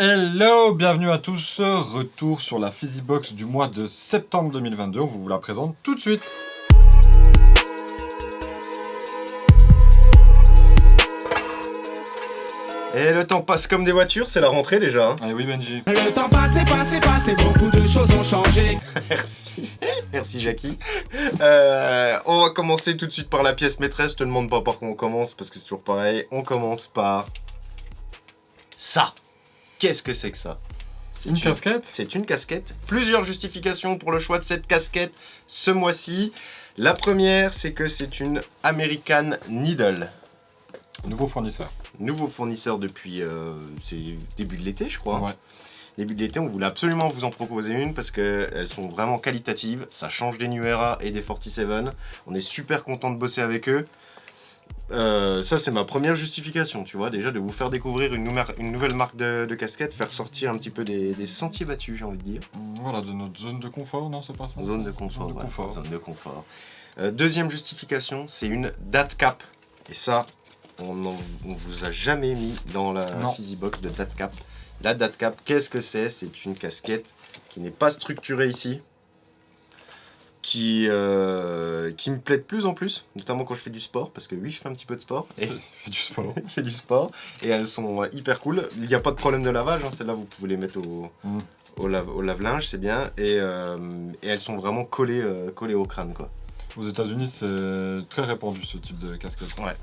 Hello, bienvenue à tous, retour sur la Physibox du mois de septembre 2022, on vous la présente tout de suite. Et le temps passe comme des voitures, c'est la rentrée déjà. Eh oui Benji. Le temps passé, beaucoup de choses ont changé. Merci Jackie. On va commencer tout de suite par la pièce maîtresse, je te demande pas par quoi on commence parce que c'est toujours pareil. On commence par ça. Qu'est-ce que c'est que ça? C'est une casquette? C'est une casquette. Plusieurs justifications pour le choix de cette casquette ce mois-ci. La première, c'est que c'est une American Needle. Nouveau fournisseur. Nouveau fournisseur depuis c'est début de l'été, je crois. Ouais. Début de l'été, on voulait absolument vous en proposer une parce qu'elles sont vraiment qualitatives. Ça change des New Era et des 47. On est super content de bosser avec eux. Ça, c'est ma première justification, tu vois, déjà de vous faire découvrir une nouvelle marque de casquette, faire sortir un petit peu des sentiers battus, j'ai envie de dire. Voilà, de notre zone de confort, non, c'est pas ça? Zone de confort, Zone de ouais, confort. zone de confort. Deuxième justification, c'est une date cap. Et ça, on vous a jamais mis dans la Physibox de date cap. La date cap, qu'est-ce que c'est? C'est une casquette qui n'est pas structurée ici, qui me plaît de plus en plus, notamment quand je fais du sport, parce que oui, je fais un petit peu de sport. Et Je fais du sport. je fais du sport, et elles sont hyper cool. Il n'y a pas de problème de lavage, hein. Celles-là, vous pouvez les mettre au lave-linge, c'est bien. Et elles sont vraiment collées au crâne, quoi. Aux États-Unis, c'est très répandu ce type de casquette. Ouais.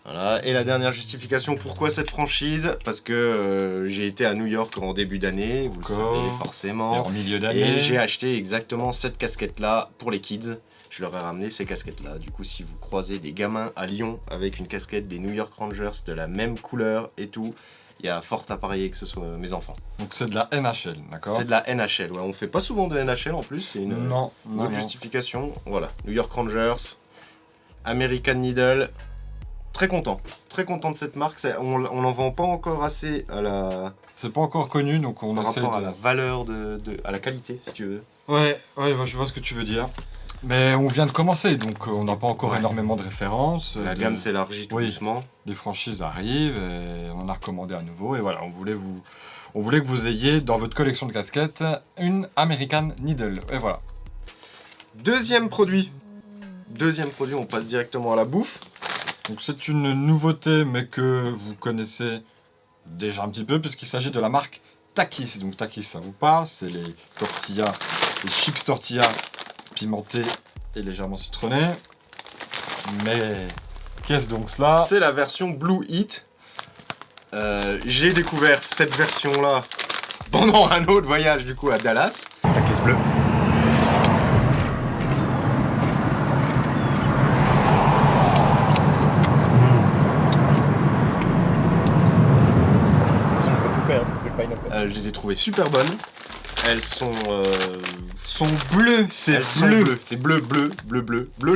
Voilà, et la dernière justification, pourquoi cette franchise? Parce que j'ai été à New York en début d'année, vous le savez Et forcément. en milieu d'année. Et j'ai acheté exactement cette casquette-là pour les kids. Je leur ai ramené ces casquettes-là. Du coup, si vous croisez des gamins à Lyon avec une casquette des New York Rangers de la même couleur et tout, il y a fort à parier que ce soit mes enfants. Donc c'est de la NHL, d'accord? C'est de la NHL, ouais. On fait pas souvent de NHL en plus, c'est une Non. justification. Voilà, New York Rangers, American Needle. Très content de cette marque. On n'en vend pas encore assez à la... C'est pas encore connu, donc on par essaie rapport de... à la valeur à la qualité, si tu veux. Ouais, je vois ce que tu veux dire. Mais on vient de commencer, donc on n'a pas encore énormément de références. La gamme s'élargit tout doucement. Les franchises arrivent et on a recommandé à nouveau. Et voilà, on voulait que vous ayez dans votre collection de casquettes une American Needle. Et voilà. Deuxième produit, on passe directement à la bouffe. Donc c'est une nouveauté, mais que vous connaissez déjà un petit peu, puisqu'il s'agit de la marque Takis. Donc Takis, ça vous parle, c'est les tortillas, les chips tortillas pimentées et légèrement citronnées. Mais qu'est-ce donc cela? C'est la version Blue Heat. J'ai découvert cette version-là pendant un autre voyage du coup à Dallas. Takis bleu. Je les ai trouvées super bonnes. Elles sont bleues, c'est bleu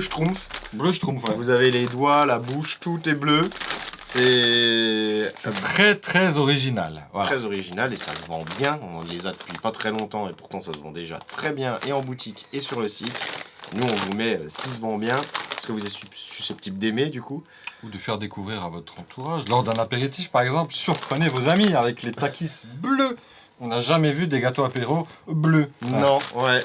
schtroumpf. Bleu, je trouve, ouais. Vous avez les doigts, la bouche, tout est bleu. C'est Très très original. Voilà. très original et ça se vend bien. On les a depuis pas très longtemps et pourtant ça se vend déjà très bien et en boutique et sur le site. Nous on vous met ce qui se vend bien, ce que vous êtes susceptible d'aimer du coup. Ou de faire découvrir à votre entourage. Lors d'un apéritif, par exemple, surprenez vos amis avec les Takis bleus. On n'a jamais vu des gâteaux apéro bleus. Non, ouais.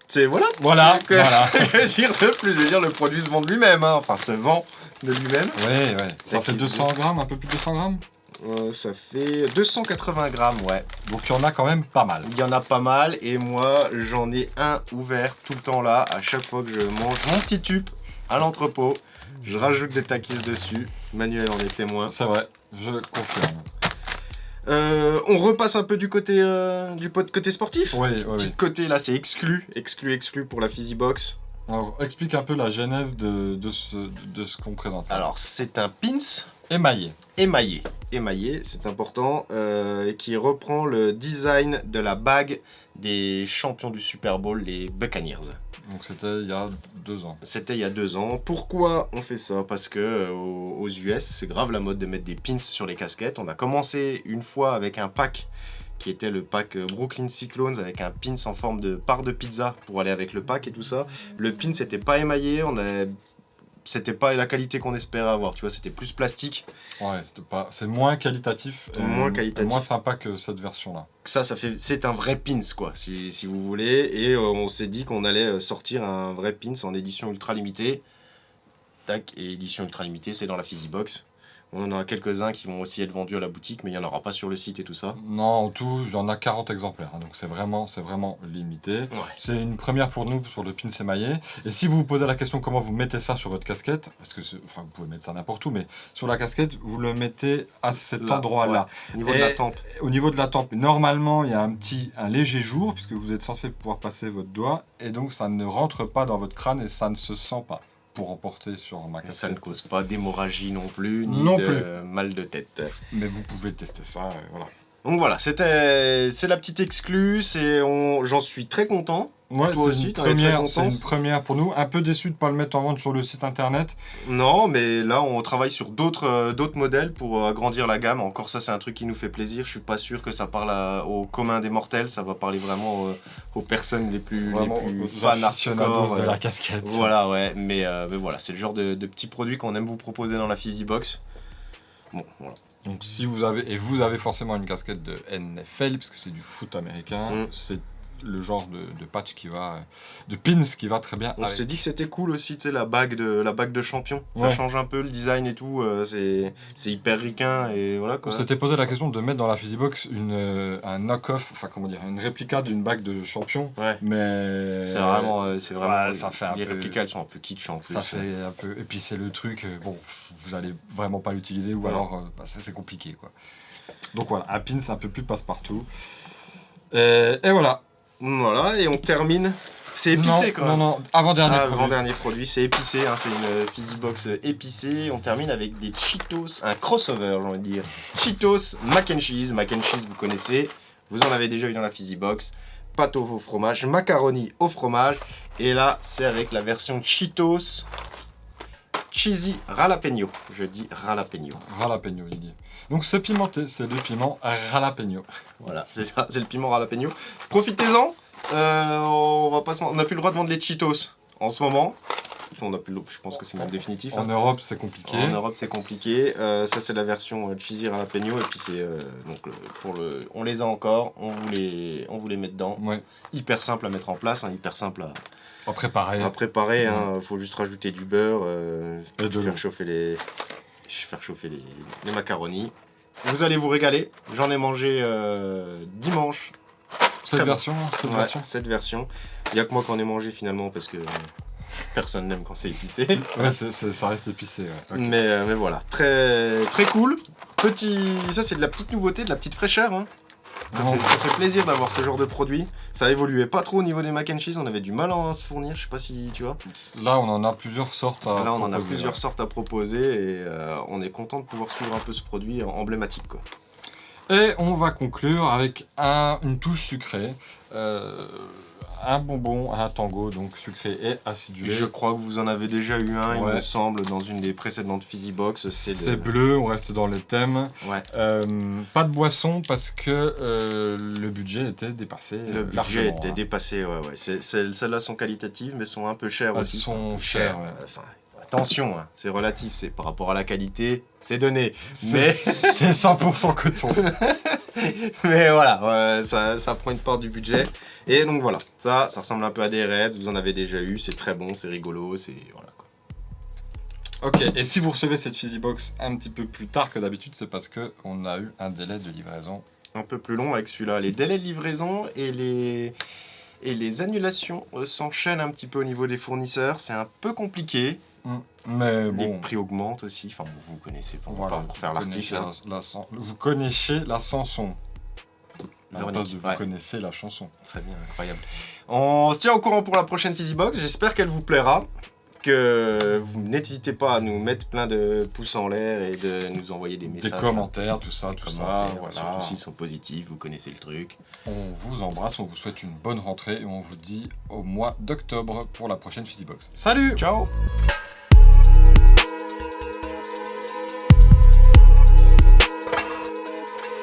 C'est voilà. Voilà. Je veux dire de plus, je veux dire le produit se vend de lui-même, hein. Enfin se vend de lui-même. Ouais. Ça fait Takis 200 grammes, un peu plus de 200 grammes. Ça fait 280 grammes, ouais. Donc il y en a quand même pas mal. Il y en a pas mal et moi j'en ai un ouvert tout le temps là. À chaque fois que je mange mon petit tube à l'entrepôt, je rajoute des Takis dessus. Manuel en est témoin. C'est vrai, je confirme. On repasse un peu du côté sportif. Oui. Petit côté là, c'est exclu pour la Physibox. Alors, explique un peu la genèse de ce qu'on présente. Alors c'est un pins Émaillé. émaillé, c'est important, qui reprend le design de la bague des champions du Super Bowl, les Buccaneers. Donc c'était il y a 2 ans. C'était il y a 2 ans. Pourquoi on fait ça? Parce que aux US, c'est grave la mode de mettre des pins sur les casquettes. On a commencé une fois avec un pack qui était le pack Brooklyn Cyclones avec un pins en forme de part de pizza pour aller avec le pack et tout ça. Le pins n'était pas émaillé, on a c'était pas la qualité qu'on espérait avoir, tu vois, c'était plus plastique. Ouais, c'est moins qualitatif, et moins sympa que cette version-là. C'est un vrai pins, quoi, si vous voulez. Et on s'est dit qu'on allait sortir un vrai pins en édition ultra limitée. Tac, et édition ultra limitée, c'est dans la Physibox. On en a quelques-uns qui vont aussi être vendus à la boutique, mais il n'y en aura pas sur le site et tout ça. Non, en tout, j'en ai 40 exemplaires, hein, donc c'est vraiment limité. Ouais. C'est une première pour nous, sur le pins émaillé. Et si vous vous posez la question comment vous mettez ça sur votre casquette, parce que vous pouvez mettre ça n'importe où, mais sur la casquette, vous le mettez à cet endroit-là. Ouais, au niveau de la tempe. Au niveau de la tempe, normalement, il y a un léger jour, puisque vous êtes censé pouvoir passer votre doigt, et donc ça ne rentre pas dans votre crâne et ça ne se sent pas. Pour emporter sur ma casquette. Ça ne cause pas d'hémorragie non plus, ni mal de tête. Mais vous pouvez tester ça, voilà. Donc voilà, c'est la petite exclue, j'en suis très content. Ouais, toi aussi, c'est une première pour nous. Un peu déçu de ne pas le mettre en vente sur le site internet. Non, mais là, on travaille sur d'autres modèles pour agrandir la gamme. Encore ça, c'est un truc qui nous fait plaisir. Je suis pas sûr que ça parle au commun des mortels. Ça va parler vraiment aux personnes les plus fans hardcore de la casquette. Voilà, ouais. Mais voilà, c'est le genre de petits produits qu'on aime vous proposer dans la Physibox. Bon, voilà. Donc si vous avez forcément une casquette de NFL, parce que c'est du foot américain, c'est le genre de patch de pins qui va très bien. On s'est dit que c'était cool aussi, tu sais, la bague de champion. Ça change un peu le design et tout, c'est hyper ricain et voilà quoi. On s'était posé la question de mettre dans la Physibox un knock-off, une réplica d'une bague de champion. Ouais. Mais c'est vraiment ça fait les réplicas elles sont un peu kitsch en plus. Ça fait un peu, et puis c'est le truc, vous allez vraiment pas l'utiliser ou alors c'est compliqué quoi. Donc voilà, un pin c'est un peu plus passe-partout. Et voilà. Voilà, et on termine. C'est épicé quand même. Non, avant-dernier produit, c'est épicé, hein, c'est une Physibox épicée. On termine avec des Cheetos, un crossover, j'ai envie de dire. Cheetos mac and cheese. Mac and cheese, vous connaissez, vous en avez déjà eu dans la Physibox. Pâte au fromage, macaroni au fromage. Et là, c'est avec la version Cheetos cheesy jalapeno. Je dis jalapeno. Jalapeno, il dit. Donc c'est pimenté, c'est le piment jalapeno. Voilà, c'est ça, c'est le piment jalapeno. Profitez-en, on n'a plus le droit de vendre les Cheetos en ce moment. Je pense que c'est même définitif. En Europe, c'est compliqué. Ça, c'est la version cheesy jalapeno. Et puis, on les a encore. On vous les met dedans. Ouais. Hyper simple à mettre en place, hyper simple à préparer. Faut juste rajouter du beurre, et de faire chauffer les macaronis. Vous allez vous régaler. J'en ai mangé dimanche. Cette version. Il n'y a que moi qui en ai mangé finalement parce que personne n'aime quand c'est épicé. Ouais, ça reste épicé. Ouais. Okay. Mais voilà, très, très cool. Ça c'est de la petite nouveauté, de la petite fraîcheur. Hein. Ça fait plaisir d'avoir ce genre de produit. Ça évoluait pas trop au niveau des mac and cheese, on avait du mal à se fournir, je sais pas si tu vois. Là on en a plusieurs sortes à proposer et on est content de pouvoir suivre un peu ce produit emblématique quoi. Et on va conclure avec une touche sucrée. Un bonbon, un tango, donc sucré et acidulé. Je crois que vous en avez déjà eu un, il me semble, dans une des précédentes Physibox. C'est bleu, on reste dans le thème. Ouais. Pas de boisson parce que le budget était dépassé. Dépassé, ouais. Celles-là sont qualitatives, mais sont un peu chères aussi. Elles sont chères, attention, hein, c'est relatif, c'est par rapport à la qualité, c'est donné. Mais c'est 100% coton. Mais voilà, ça prend une part du budget. Et donc voilà, ça ressemble un peu à des Reds, vous en avez déjà eu, c'est très bon, c'est rigolo, c'est voilà quoi. Ok, et si vous recevez cette Physibox un petit peu plus tard que d'habitude, c'est parce qu'on a eu un délai de livraison un peu plus long avec celui-là. Les délais de livraison et les annulations s'enchaînent un petit peu au niveau des fournisseurs, c'est un peu compliqué. Mais bon. Les prix augmentent aussi, enfin bon, vous connaissez pas, on va pas vous refaire l'article. Vous connaissez la chanson. Vous connaissez la chanson. Très bien, incroyable. On se tient au courant pour la prochaine Physibox, j'espère qu'elle vous plaira. Que vous n'hésitez pas à nous mettre plein de pouces en l'air et de nous envoyer des messages. Des commentaires, tout ça. Voilà. Surtout s'ils sont positifs, vous connaissez le truc. On vous embrasse, on vous souhaite une bonne rentrée et on vous dit au mois d'octobre pour la prochaine Physibox. Salut! Ciao!